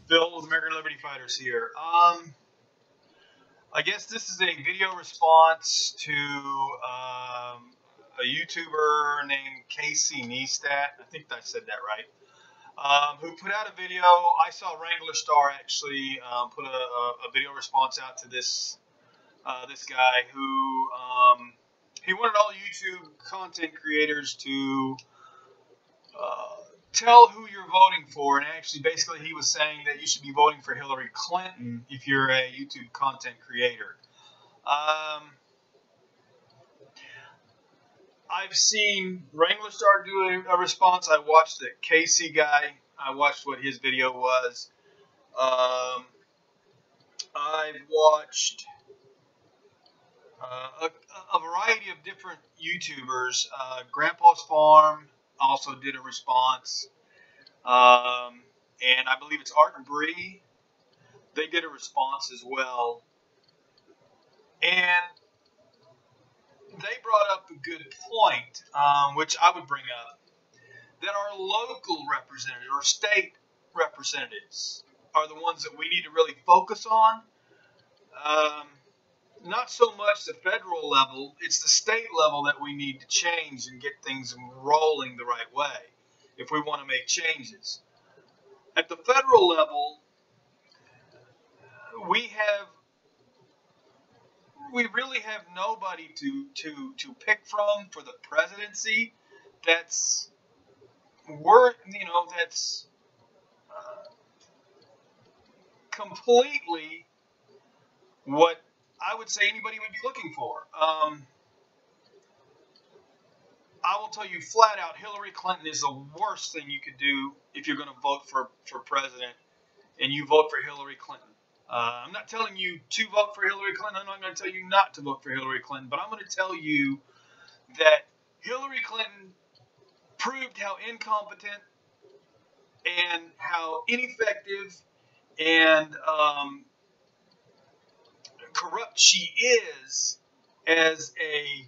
Bill with American Liberty Fighters here. I guess this is a video response to a YouTuber named Neistat. I think I said that right. Who put out a video. I saw Wrangler Star actually put a video response out to this this guy who he wanted all YouTube content creators to tell who you're voting for, and actually basically he was saying that you should be voting for Hillary Clinton if you're a YouTube content creator. I've seen Wrangler Star do a response. I watched the Casey guy. I watched what his video was. I've watched a variety of different YouTubers. Grandpa's Farm also did a response. And I believe it's Art and Bree. They did a response as well. And they brought up a good point, which I would bring up, that our local representatives or state representatives are the ones that we need to really focus on. Not so much the federal level, it's the state level that we need to change and get things rolling the right way if we want to make changes. At the federal level, we really have nobody to pick from for the presidency that's completely what I would say anybody would be looking for. I will tell you flat out, Hillary Clinton is the worst thing you could do if you're going to vote for president and you vote for Hillary Clinton. I'm not telling you to vote for Hillary Clinton. I'm not going to tell you not to vote for Hillary Clinton. But I'm going to tell you that Hillary Clinton proved how incompetent and how ineffective and corrupt she is as a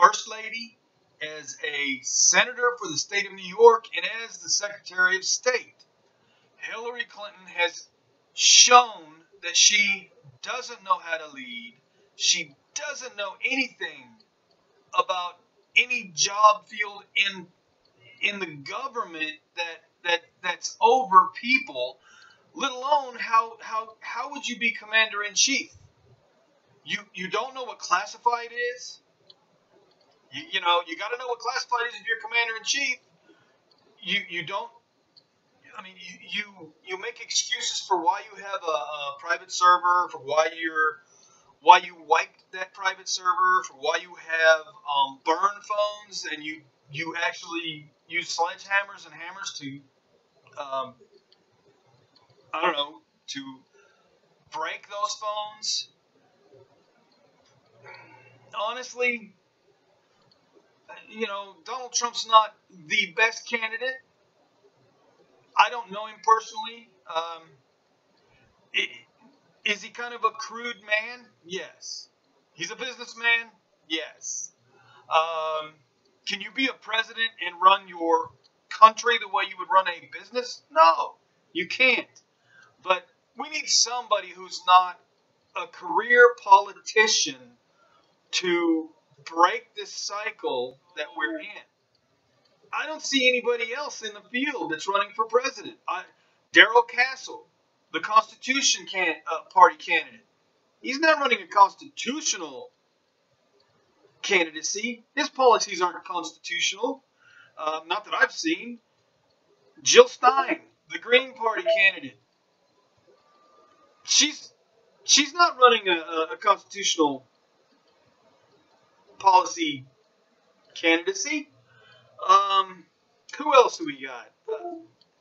first lady, as a senator for the state of New York, and as the Secretary of State. Hillary Clinton has shown that she doesn't know how to lead. She doesn't know anything about any job field in the government that's over people, let alone how would you be commander-in-chief? You don't know what classified is. You got to know what classified is if you're commander-in-chief. You don't. I mean, you make excuses for why you have a private server, for why you wiped that private server, for why you have burn phones, and you actually use sledgehammers and hammers to I don't know, to break those phones. Honestly, Donald Trump's not the best candidate. I don't know him personally. Is he kind of a crude man? Yes. He's a businessman? Yes. Can you be a president and run your country the way you would run a business? No, you can't. But we need somebody who's not a career politician to break this cycle that we're in. I don't see anybody else in the field that's running for president. Darrell Castle, the Constitution Party candidate. He's not running a constitutional candidacy. His policies aren't constitutional. Not that I've seen. Jill Stein, the Green Party candidate. She's not running a constitutional policy candidacy. Who else do we got?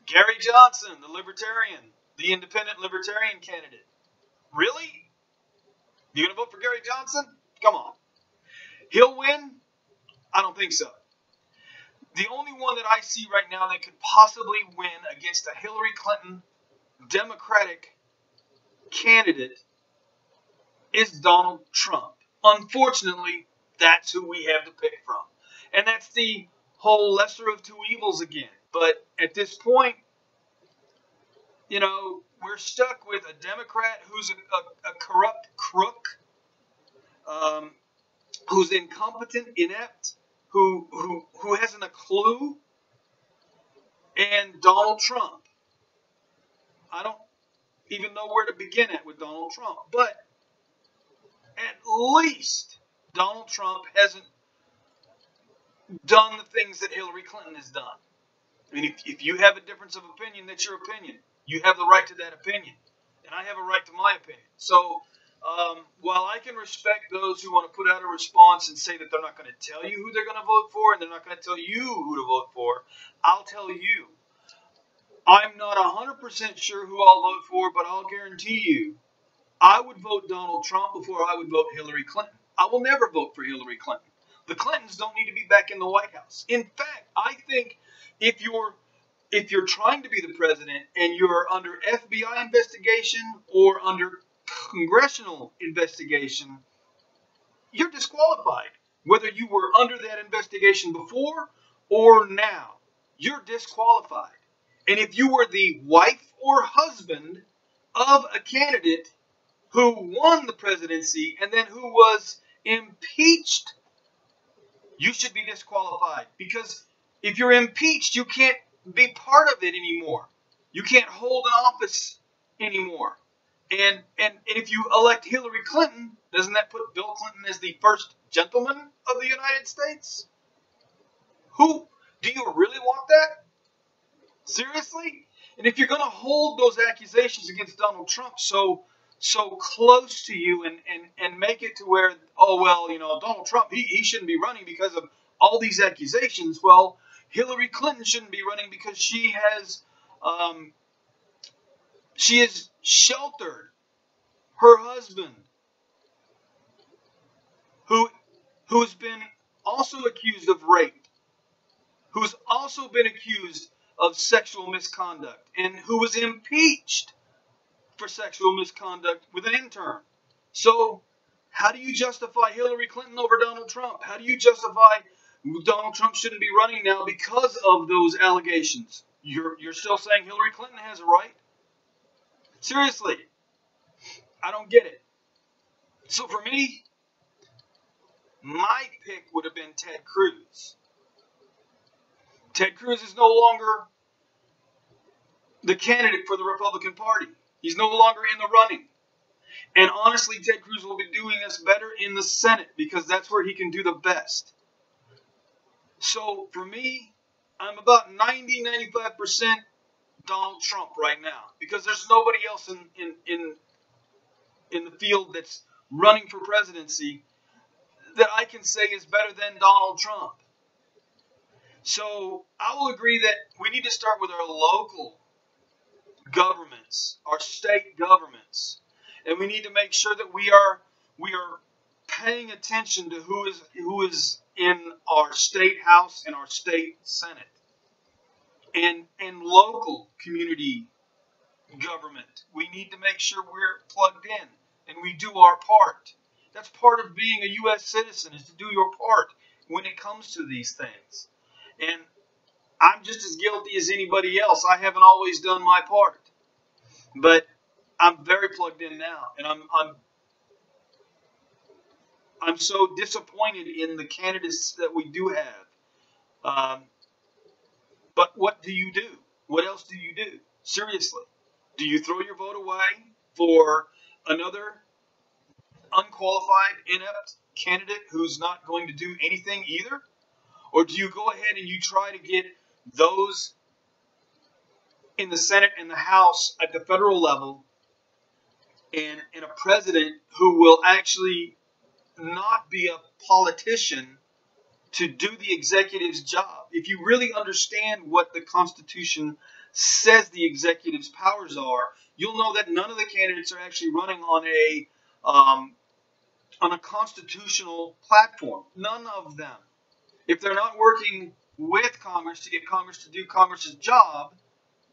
Gary Johnson, the Libertarian, the Independent Libertarian candidate. Really? You gonna vote for Gary Johnson? Come on. He'll win? I don't think so. The only one that I see right now that could possibly win against a Hillary Clinton Democratic candidate is Donald Trump. Unfortunately, that's who we have to pick from. And that's the whole lesser of two evils again. But at this point, you know, we're stuck with a Democrat who's a corrupt crook, who's incompetent, inept, who hasn't a clue, and Donald Trump. I don't even know where to begin at with Donald Trump, but at least Donald Trump hasn't done the things that Hillary Clinton has done. I mean, if you have a difference of opinion, that's your opinion. You have the right to that opinion, and I have a right to my opinion. So while I can respect those who want to put out a response and say that they're not going to tell you who they're going to vote for and they're not going to tell you who to vote for, I'll tell you. I'm not 100% sure who I'll vote for, but I'll guarantee you I would vote Donald Trump before I would vote Hillary Clinton. I will never vote for Hillary Clinton. The Clintons don't need to be back in the White House. In fact, I think if you're trying to be the president and you're under FBI investigation or under congressional investigation, you're disqualified. Whether you were under that investigation before or now, you're disqualified. And if you were the wife or husband of a candidate who won the presidency and then who was impeached, you should be disqualified. Because if you're impeached, you can't be part of it anymore. You can't hold an office anymore. And if you elect Hillary Clinton, doesn't that put Bill Clinton as the first gentleman of the United States? Who? Do you really want that? Seriously? And if you're going to hold those accusations against Donald Trump so close to you and make it to where, oh, well, you know, Donald Trump, he shouldn't be running because of all these accusations. Well, Hillary Clinton shouldn't be running because she has sheltered her husband, who has been also accused of rape, who's also been accused of sexual misconduct, and who was impeached for sexual misconduct with an intern. So how do you justify Hillary Clinton over Donald Trump? How do you justify Donald Trump shouldn't be running now because of those allegations? You're still saying Hillary Clinton has a right? Seriously, I don't get it. So for me, my pick would have been Ted Cruz. Ted Cruz is no longer the candidate for the Republican Party. He's no longer in the running. And honestly, Ted Cruz will be doing us better in the Senate because that's where he can do the best. So for me, I'm about 90-95% Donald Trump right now because there's nobody else in the field that's running for presidency that I can say is better than Donald Trump. So I will agree that we need to start with our local governments, our state governments, and we need to make sure that we are paying attention to who is in our state house and our state senate, and local community government. We need to make sure we're plugged in and we do our part. That's part of being a U.S. citizen, is to do your part when it comes to these things. And I'm just as guilty as anybody else. I haven't always done my part, but I'm very plugged in now, and I'm so disappointed in the candidates that we do have. But what do you do? What else do you do? Seriously, do you throw your vote away for another unqualified, inept candidate who's not going to do anything either? Or do you go ahead and you try to get those in the Senate and the House at the federal level and a president who will actually not be a politician to do the executive's job? If you really understand what the Constitution says the executive's powers are, you'll know that none of the candidates are actually running on a constitutional platform. None of them. If they're not working with Congress to get Congress to do Congress's job,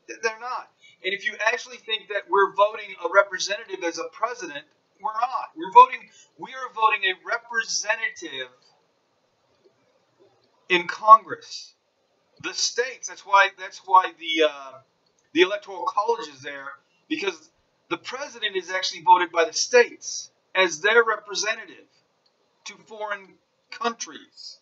they're not. And if you actually think that we're voting a representative as a president, we're not. We are voting a representative in Congress. The states. That's why the electoral college is there, because the president is actually voted by the states as their representative to foreign countries.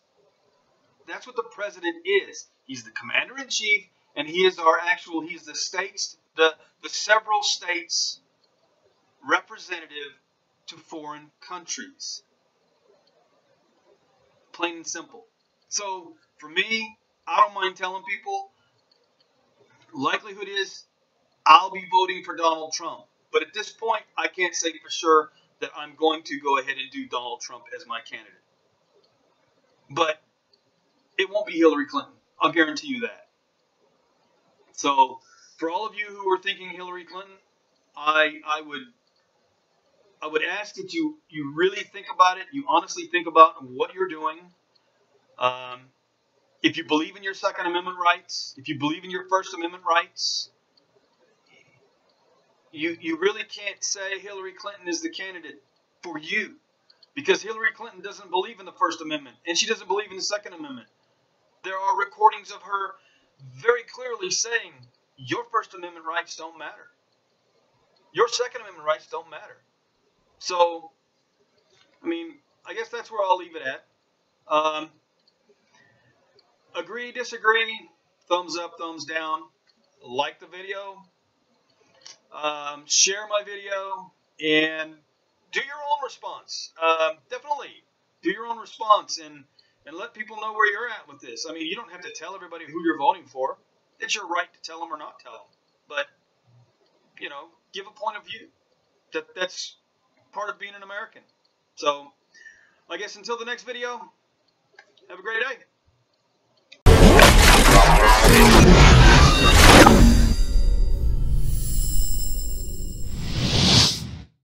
That's what the president is. He's the commander in chief, and he's the states, the several states representative to foreign countries. Plain and simple. So for me, I don't mind telling people, likelihood is I'll be voting for Donald Trump. But at this point, I can't say for sure that I'm going to go ahead and do Donald Trump as my candidate. But it won't be Hillary Clinton. I'll guarantee you that. So for all of you who are thinking Hillary Clinton, I would ask that you really think about it. You honestly think about what you're doing. If you believe in your Second Amendment rights, if you believe in your First Amendment rights, you really can't say Hillary Clinton is the candidate for you, because Hillary Clinton doesn't believe in the First Amendment, and she doesn't believe in the Second Amendment. There are recordings of her very clearly saying your First Amendment rights don't matter. Your Second Amendment rights don't matter. So, I mean, I guess that's where I'll leave it at. Agree, disagree, thumbs up, thumbs down, like the video, share my video, and do your own response. Definitely do your own response and let people know where you're at with this. I mean, you don't have to tell everybody who you're voting for. It's your right to tell them or not tell them. But, give a point of view. That's part of being an American. So, I guess until the next video, have a great day.